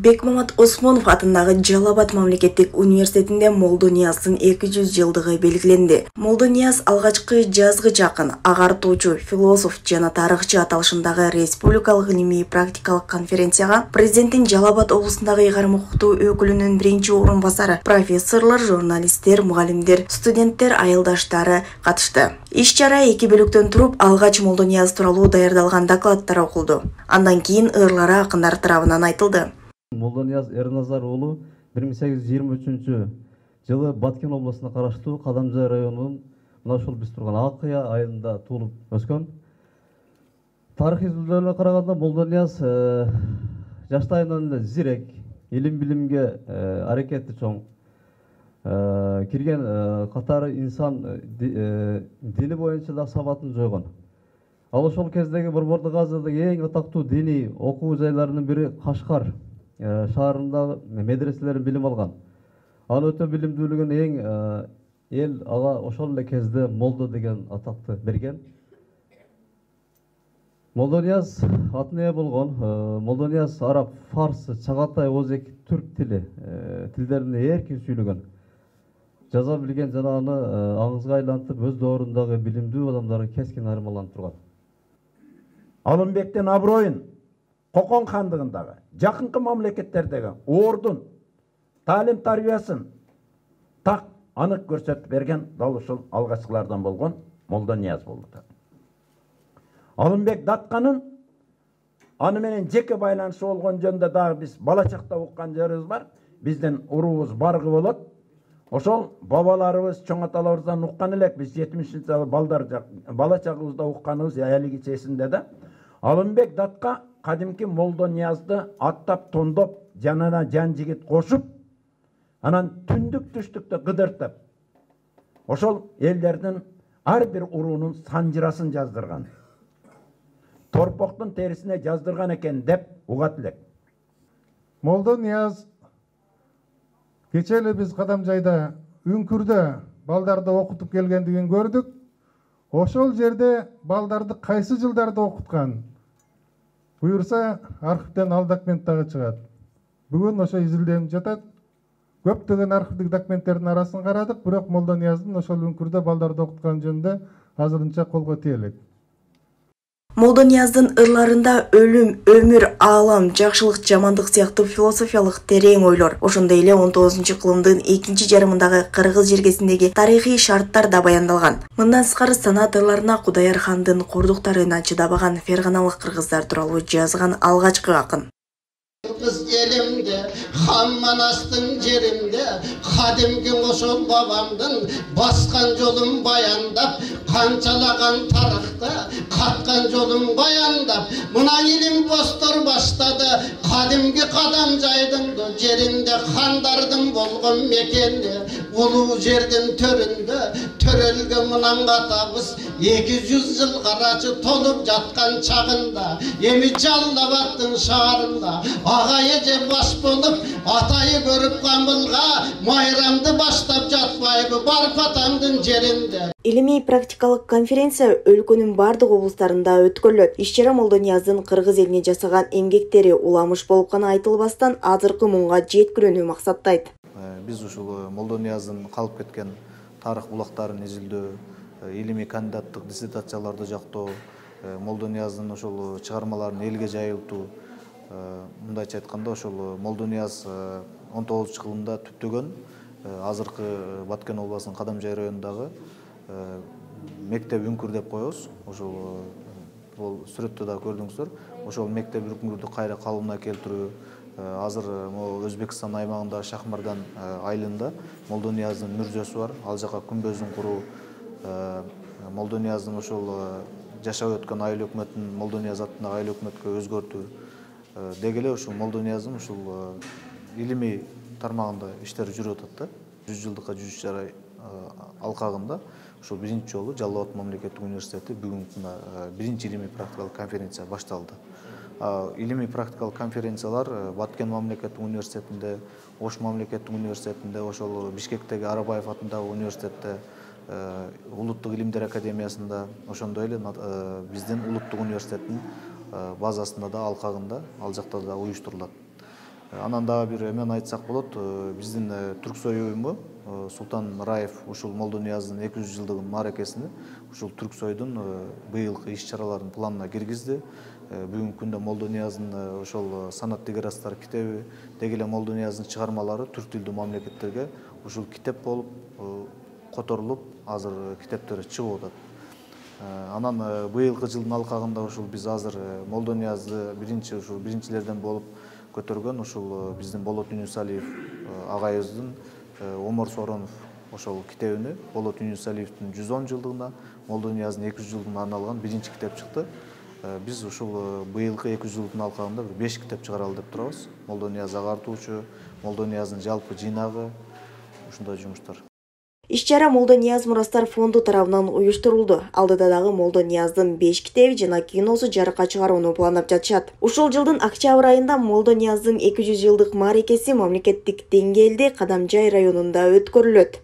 Бекмамат Осмонов атындагы Жалал Абад мамлекеттик университетинде Молдонияздын 200 жылдыгы белгиленди. Молдонияз алгачкы жазгыч акын, агартуучу, философ жана тарыхчы аталышындагы республикалык илимий практикалык конференцияга президенттин Жалал Абад облусундагы ыйгарым укуктуу өкүлүнүн биринчи орун басары, профессорлор, журналисттер, мугалимдер, студенттер, айылдаштары катышты. Иш-чара 2 бөлүктөн туруп, алгач Молдонияз тууралуу даярдалган докладтар окулду. Андан кийин ырлары акындар тарабынан айтылды. Молдонияз Эрназар уулу 1823 жылы Баткен областына караштуу Кадамжай районунун мына ушул биз турган Акыя айылында туулуп өскөн. Тарыхый изилдөөлөргө караганда Молдонияз жаштайынан эле зирек, илим билимге аракети чоң, кирген катары инсан дини боюнча да сабатын жойгон. Ал ошол кездеги Борбордук Азиядагы эң атактуу диний окуу жайларынын бири Кашкар шаарындагы медреселерин билим алган. Ал өтө билимдүүлүгүн эң эл ага ошол эле кезде молдо деген атакты берген. Молдонияз атын ээ болгон. Молдонияз араб, фарсы, чагатай, өзбек, түрк тилдерин эркин сүйлөгөн. Жаза билген жана аны аңызга айлантып өз доорундагы билимдүү адамдарды кескин айырмалантырган. Алымбектин аброюн Кокон хандыгындагы жакынкы мамлекеттердеги ордун, талим тарбиясын так анык көрсөтүп берген дал ушул алгачкылардан болгон Молдонияз болду. Алымбек Датканын аны менен жеке байланышы болгон жөнүндө дагы биз бала чакта уккан жерибиз бар. Биздин уруубуз баргы болот. Ошол бабаларыбыз, чоң аталарыбыздан уккан элек, биз 70-жылы бала чагыбызда укканыбыз әлиги эсимде да. Алымбек Датка кадимки Молдониязды аттап, тондоп, жанына жан жигит кошуп, анан түндүк түштүктө кыдыртып, ошол элдердин ар бир уруунун санжырасын жаздырган. Торпоктун терисине жаздырган экен деп угат элек. Молдонияз кече эле биз Кадамжайда үңкүрдө балдарды окутуп келгендигин көрдүк. Ошол жерде балдарды кайсы жылдарда окуткан? Буюрса, архивден ал документ дагы чыгат. Бүгүн ошо изилденип жатат. Көптөгөн архивдик документтердин арасын карадык, бирок Молдонияздын ошол үңкүрдө балдарды окуткан жөнүндө азырынча колго тийелек. Молдонияздын ырларында өлүм, өмүр, аалам, жакшылык, жамандык сыяктуу философиялык терең ойлор, ошондой эле 19-кылымдын экинчи жарымындагы кыргыз жергесиндеги тарыхый шарттар да баяндалган. Мындан сырткары санат ырларына Кудайыр хандын кордуктарына чыдабаган ферганалык кыргыздар тууралуу жазган алгачкы акын. Kız elimde, Hammanastın cerimde, kadimki ошол babamdın, baskan jolum bayandap, kançalagan tarıkta, katkan jolum bayandap, buna ilim bostor başladı, kadimki Kadamjaydın cerinde, kandardın bolgun mekende, ulu jerdin töründe, törölge mınan katabız, 200 yıl karacı tolup jatkan çağında, emi Jallabaddın şaarında, Ağayece baş bolup, atayı görüp kamılga, mayramdı başlap jatpayбы бар patamdın жерinde. Илимий практикалык конференция өлкөнүн бардык облустарында өткөрүлөт. Иш-чара Молдонияздын кыргыз элине жасаган эмгектери уламыш болуп гана айтылбастан азыркы муңга жеткирүүнү максаттайт. Биз ушул Молдонияздын калып кеткен тарых булактарын изилдөө, илимий кандидаттык диссертацияларды жактоо, Молдонияздын ошол чыгармаларын элге жайылтуу, мындайча айтканда ошол Молдонияз 19-кылымда түптөгөн азыркы Баткен областынын Кадамжай районундагы мектеп үңкүр деп коебуз. Ошол сүрөттө да көрдүңүздөр. Ошол мектеп үңкүрдү кайра калыбына келтирүү, азыр Өзбекстан аймагында Шахмардан айылында Молдонияздын мүрзөсү бар. Ал жака күмбөзүн куруу, Молдонияздын ошол жашап өткөн айыл өкмөтүн Молдонияз атындагы айыл өкмөткө өзгөртүү деги эле ушул Молдонияздын ушул илимий тармагында иштер жүрүп атат да. 100 жылдыкка 100 чара алкагында ушул биринчи жолу Жалал Абад мамлекеттик университети бүгүнкү күндө биринчи илимий практикалык конференция башталды. Илимий практикалык конференциялар Баткен мамлекеттик университетинде, Ош мамлекеттик университетинде, ошол Бишкектеги Арабаев атындагы университетте, Улуттук илимдер академиясында, ошондой эле биздин Улуттук университеттин базасында да алкагында, ал жакта да уюштурулат. Анан дагы бир эмен айтсак болот, биздин Түрксой уюму Султан Раев ушул Молдонияздын 200 жылдыгын мааракесинде ушул Түрксойдун быйылкы иш-чараларын планына киргизди. Бүгүнкү күндө Молдонияздын ошол санат дегерастар китеби, деги эле Молдонияздын чыгармалары түрк тилдүү мамлекеттерге ушул китеп болуп которулуп, азыр китептери чыгып атат. Анан быйылкы жылдын алкагында ушул биз азыр Молдониязды биринчилерден болуп көтөргөн ушул биздин Болот Үнүсалиев агайыбыздын Омор Соронов ошол китебине Болот Үнүсалиевдин 110 жылдыгына, Молдонияздын 200 жылдыгына арналган биринчи китеп чыкты. Биз ушул быйылкы 200 жылдын алкагында 5 китеп чыгаралы деп турабыз. Молдонияз агартуучу, Молдонияздын жалпы жыйнагы, ушундай жумуштар. Иш-чара Молдонияз Мурастар фонду тарабынан уюштурулду. Алдыда дагы Молдонияздын 5 китеби жана киносу жарыкка чыгарууну пландап жатышат. Ушул жылдын октябрь айында Молдонияздын 200 жылдык мааракеси мамлекеттик деңгээлде Кадамжай районунда өткөрүлөт.